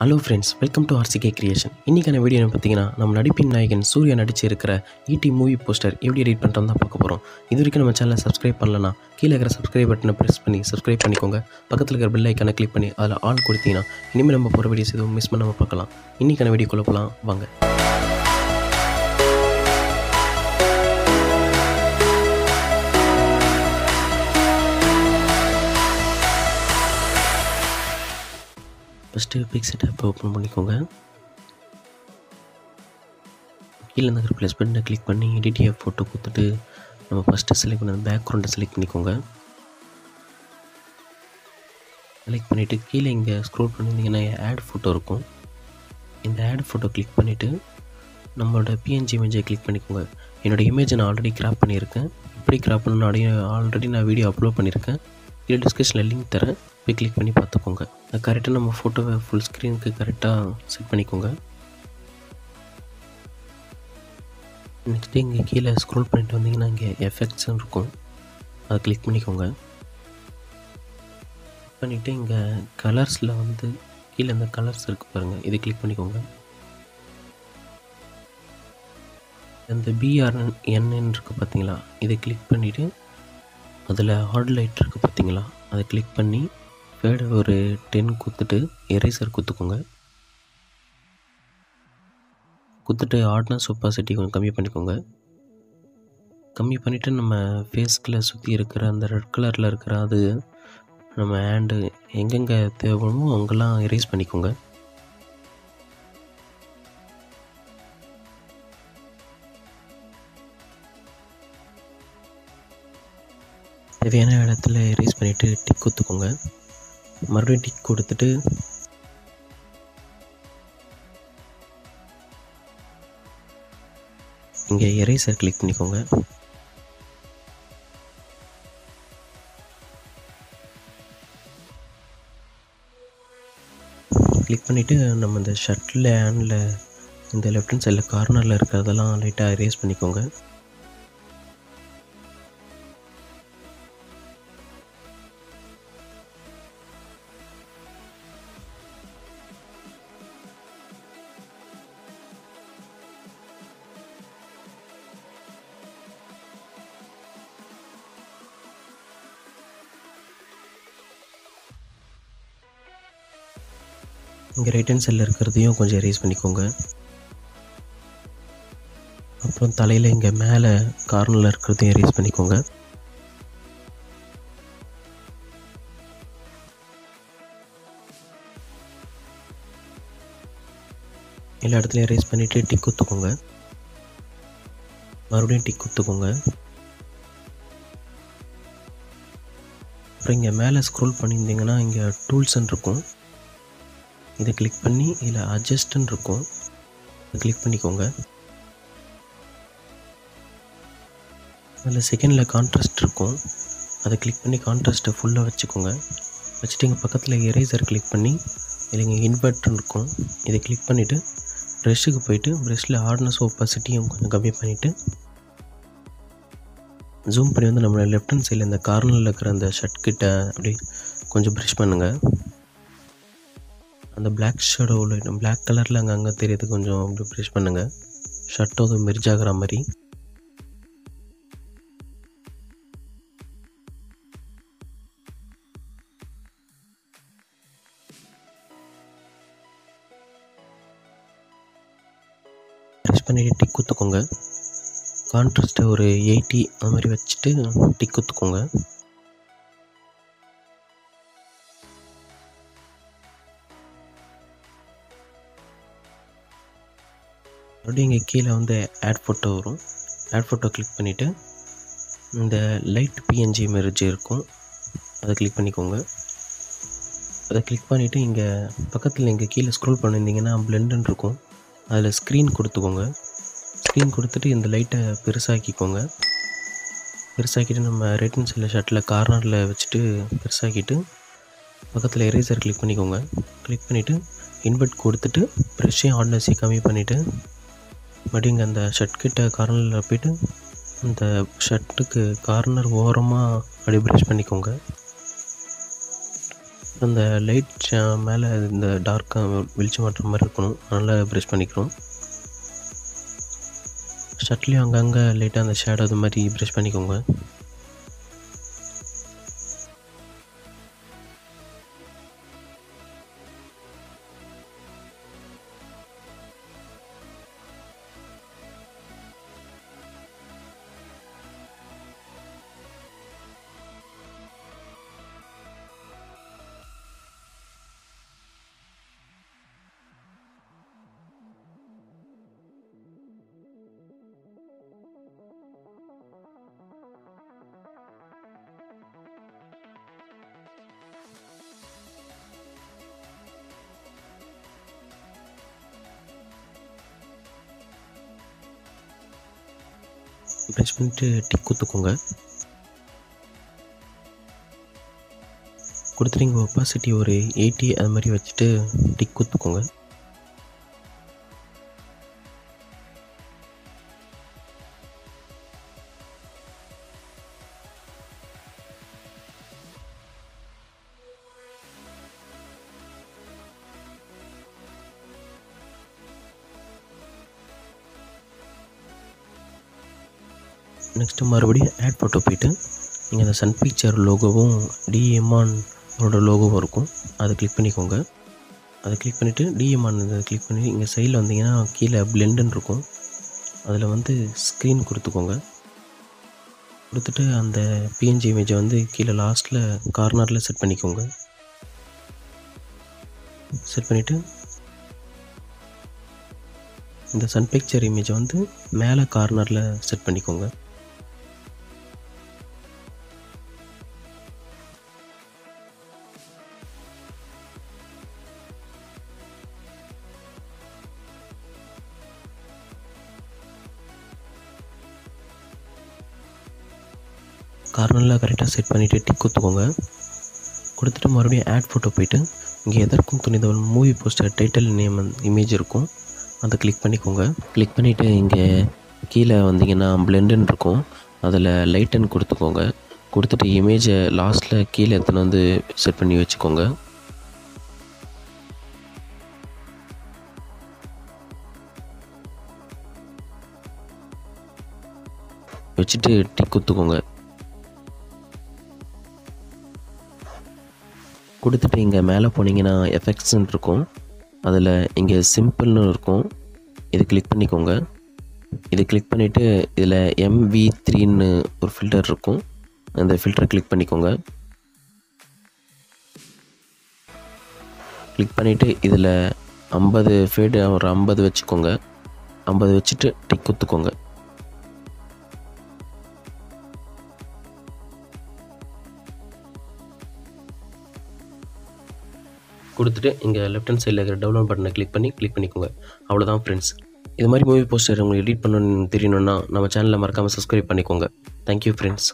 Hello friends, welcome to RCK creation. இன்றைக்கான video என்ன பார்த்தீங்கன்னா, நம்ம நடிப்பின் நாயகன் சூர்யா நடிச்சு இருக்கிற ஈடி மூவி போஸ்டர் எப்படி எடிட் பண்ணுறோம் தான் பார்க்க போகிறோம். இது வரைக்கும் நம்ம சேனலை சப்ஸ்கிரைப் பண்ணலன்னா கீழே இருக்கிற சப்ஸ்கிரைப் பட்டனை ப்ரெஸ் பண்ணி சப்ஸ்கிரைப் பண்ணிக்கோங்க. பக்கத்தில் இருக்கிற பெல் ஐக்கானை கிளிக் பண்ணி அதில் ஆல் கொடுத்தீங்கன்னா இனிமேல் நம்ம போகிற வீடியோஸ் எதுவும் மிஸ் பண்ணாமல் பார்க்கலாம். இன்றைக்கான வீடியோக்குள்ளே போகலாம் வாங்க. ஃபஸ்ட்டு பிக்சர்ட் ஆப்பை ஓப்பன் பண்ணிக்கோங்க. கீழே இருக்கிற ப்ளஸ் பட்டனை கிளிக் பண்ணி எடிட்டியாக ஃபோட்டோ கொடுத்துட்டு நம்ம ஃபஸ்ட்டு செலக்ட் பண்ண பேக்ரவுண்டை செலக்ட் பண்ணிக்கோங்க. செலக்ட் பண்ணிவிட்டு கீழே இங்கே ஸ்க்ரோல் பண்ணியிருந்தீங்கன்னா ஆட் ஃபோட்டோ இருக்கும். இந்த ஆட் ஃபோட்டோ கிளிக் பண்ணிவிட்டு நம்மளோட பிஎன்ஜி இமேஜை கிளிக் பண்ணிக்கோங்க. என்னோடய இமேஜை நான் ஆல்ரெடி கிராப் பண்ணியிருக்கேன். எப்படி கிராப் பண்ணணும் ஆல்ரெடி நான் வீடியோ அப்லோட் பண்ணியிருக்கேன். கீழே டிஸ்கிரிப்ஷனில் லிங்க் தரேன், போய் கிளிக் பண்ணி பார்த்துக்கோங்க. கரெக்டாக நம்ம ஃபோட்டோவை ஃபுல் ஸ்க்ரீனுக்கு கரெக்டாக செட் பண்ணிக்கோங்க. நெக்ஸ்ட்டு இங்கே கீழே ஸ்க்ரோல் பண்ணிட்டு வந்தீங்கன்னா இங்கே எஃபெக்ட்ஸ்னு இருக்கும், அதை கிளிக் பண்ணிக்கோங்க. பண்ணிவிட்டு இங்கே கலர்ஸில் கீழே இந்த கலர்ஸ் இருக்குது பாருங்கள், இது கிளிக் பண்ணிக்கோங்க. இந்த பிஆர்என்னு இருக்குது பார்த்தீங்களா, இதை கிளிக் பண்ணிவிட்டு அதில் ஹார்ட் லைட் இருக்குது பார்த்தீங்களா, அதை கிளிக் பண்ணி ஃபேடு ஒரு 10 கொடுத்துட்டு எரேசர் கொடுத்துக்கோங்க. கொடுத்துட்டு ஹார்ட்னஸ் ஒப்பாசிட்டி கொஞ்சம் கம்மி பண்ணிக்கோங்க. கம்மி பண்ணிவிட்டு நம்ம ஃபேஸ்கில் சுற்றி இருக்கிற அந்த ரெட் கலரில் இருக்கிற அது நம்ம ஹேண்டு எங்கெங்கே தேவைப்படுமோ அங்கெல்லாம் எரேஸ் பண்ணிக்கோங்க. தேவையான இடத்துல எரேஸ் பண்ணிவிட்டு டிக் கொடுத்துக்கோங்க. மறுபடியும் டிக் கொடுத்துட்டு இங்கே எரேசர் கிளிக் பண்ணிக்கோங்க. கிளிக் பண்ணிவிட்டு நம்ம இந்த ஷர்ட்டில் ஹேண்டில் இந்த லெஃப்ட் ஹேண்ட் சைடில் கார்னரில் இருக்கிறதெல்லாம் லைட்டாக எரேஸ் பண்ணிக்கோங்க. இங்கே ரைட் ஹேண்ட் சைடில் இருக்கிறதையும் கொஞ்சம் எரேஸ் பண்ணிக்கோங்க. அப்புறம் தலையில் இங்கே மேலே கார்னரில் இருக்கிறதையும் எரேஸ் பண்ணிக்கோங்க. எல்லா இடத்துலையும் எரேஸ் பண்ணிவிட்டு டிக் குத்துக்கோங்க. மறுபடியும் டிக் குத்துக்கோங்க. அப்புறம் இங்கே மேலே ஸ்க்ரோல் பண்ணியிருந்தீங்கன்னா இங்கே டூல்ஸ்ன்னு இருக்கும், இதை கிளிக் பண்ணி இதில் அட்ஜஸ்ட்ன்னு இருக்கும், அதை கிளிக் பண்ணிக்கோங்க. அதில் செகண்டில் கான்ட்ராஸ்ட் இருக்கும், அதை கிளிக் பண்ணி கான்ட்ராஸ்ட்டை ஃபுல்லாக வச்சுக்கோங்க. வச்சுட்டு இங்கே பக்கத்தில் எரேசர் கிளிக் பண்ணி இதில் இங்கே இன்வெர்ட்னு இருக்கும், இதை கிளிக் பண்ணிவிட்டு ப்ரெஷ்ஷுக்கு போயிட்டு ப்ரெஷ்ஷில் ஹார்ட்னஸ் ஒப்பாசிட்டியும் கொஞ்சம் கம்மி பண்ணிவிட்டு ஜூம் பண்ணி நம்ம லெஃப்ட் ஹேண்ட் சைடில் இந்த கார்னரில் இருக்கிற அந்த ஷர்ட் கிட்ட அப்படி கொஞ்சம் ப்ரெஷ் பண்ணுங்கள். அந்த பிளாக் ஷேடோவில் பிளாக் கலரில் அங்கே தெரியுது, கொஞ்சம் அப்படி ப்ரெஷ் பண்ணுங்கள். ஷர்ட்டும் அது மெர்ஜ் ஆகிற மாதிரி. ப்ரெஷ் பண்ணிவிட்டு டிக் குத்துக்கோங்க. கான்ட்ராஸ்ட்டை ஒரு 80 அது மாதிரி வச்சுட்டு டிக் குத்துக்கோங்க. மறுபடியும் இங்கே கீழே ஆட் ஃபோட்டோ வரும், ஆட் ஃபோட்டோ கிளிக் பண்ணிவிட்டு இந்த லைட் பிஎன்ஜி மெர்ஜ் இருக்கும், அதை கிளிக் பண்ணிக்கோங்க. அதை கிளிக் பண்ணிவிட்டு இங்கே பக்கத்தில் இங்கே கீழே ஸ்க்ரோல் பண்ணியிருந்தீங்கன்னா பிளெண்டுன்னு இருக்கும், அதில் ஸ்க்ரீன் கொடுத்துக்கோங்க. ஸ்க்ரீன் கொடுத்துட்டு இந்த லைட்டை பெருசாக்கிக்கோங்க. பெருசாக்கிட்டு நம்ம ரைட் ஹேண்ட் சைடில் ஷர்ட்டில் கார்னரில் வச்சுட்டு பெருசாக்கிட்டு பக்கத்தில் எரேசர் கிளிக் பண்ணிக்கோங்க. கிளிக் பண்ணிவிட்டு இன்வெர்ட் கொடுத்துட்டு ப்ரெஷ்ஷையும் ஹார்ட்னஸையும் கம்மி பண்ணிவிட்டு மறுபடியும் இங்கே அந்த ஷர்ட் கிட்ட கார்னரில் போய்ட்டு அந்த ஷர்ட்டுக்கு கார்னர் ஓரமாக அப்படி ப்ரெஷ் பண்ணிக்கோங்க. அந்த லைட் மேலே இந்த டார்க்காக வெளிச்சம் மாட்டுற மாதிரி இருக்கணும். நல்லா ப்ரெஷ் பண்ணிக்கிறோம். ஷர்ட்லேயும் அங்கங்கே லைட்டாக அந்த ஷேடோ அது மாதிரி ப்ரெஷ் பண்ணிக்கோங்க. ப்ரெஷ் பண்ணிவிட்டு டிக் குத்துக்கோங்க. கொடுத்துட்டு இங்கே ஒப்பாசிட்டி ஒரு 80 அது மாதிரி வச்சுட்டு டிக் குத்துக்கோங்க. நெக்ஸ்ட்டு மறுபடியும் ஆட் ஃபோட்டோ போய்ட்டு நீங்கள் அந்த சன் பிக்சர் லோகோவும் டிஎம்ஆனோட லோகோவும் இருக்கும், அதை கிளிக் பண்ணிக்கோங்க. அதை கிளிக் பண்ணிவிட்டு டிஎம்ஆன் இதை கிளிக் பண்ணி இங்கே சைடில் வந்தீங்கன்னா கீழே பிளெண்டுன்னு இருக்கும், அதில் வந்து ஸ்க்ரீன் கொடுத்துக்கோங்க. கொடுத்துட்டு அந்த பிஎன்ஜி இமேஜை வந்து கீழே லாஸ்ட்டில் கார்னரில் செட் பண்ணிக்கோங்க. செட் பண்ணிவிட்டு இந்த சன் பிக்சர் இமேஜை வந்து மேலே கார்னரில் செட் பண்ணிக்கோங்க. கார்னரில் கரெக்டாக செட் பண்ணிவிட்டு டிக் குத்துக்கோங்க. கொடுத்துட்டு மறுபடியும் ஆட் ஃபோட்டோ போய்ட்டு இங்கே Etharkkum Thunindhavan movie poster title name image இருக்கும், அதை கிளிக் பண்ணிக்கோங்க. கிளிக் பண்ணிவிட்டு இங்கே கீழே வந்தீங்கன்னா பிளெண்டுன்னு இருக்கும், அதில் லைட்டன் கொடுத்துக்கோங்க. கொடுத்துட்டு இமேஜை லாஸ்ட்டில் கீழே எடுத்துன்னு வந்து செட் பண்ணி வச்சுக்கோங்க. வச்சுட்டு டிக் குத்துக்கோங்க. கொடுத்துட்டு இங்கே மேலே போனீங்கன்னா எஃபெக்ட்ஸ்ன்னு இருக்கும், அதில் இங்கே சிம்பிள்னு இருக்கும், இது கிளிக் பண்ணிக்கோங்க. இது கிளிக் பண்ணிவிட்டு இதில் MV3ன்னு ஒரு ஃபில்டர் இருக்கும், அந்த ஃபில்டரை கிளிக் பண்ணிக்கோங்க. கிளிக் பண்ணிவிட்டு இதில் 50 ஃபேடு ஒரு 50 வச்சுக்கோங்க. 50 வச்சுட்டு டிக் குத்துக்கோங்க. கொடுத்துட்டு இங்கே லெஃப்ட் ஹேண்ட் சைடில் இருக்கிற டவுன்லோட் பட்டனை கிளிக் பண்ணிக்கோங்க. அவ்வளோதான் ஃப்ரெண்ட்ஸ். இது மாதிரி மூவி போஸ்டர் உங்களுக்கு எடிட் பண்ணணும்னு தெரியணுன்னா நம்ம சேனலை மறக்காமல் சப்ஸ்கிரைப் பண்ணிக்கோங்க. Thank you friends.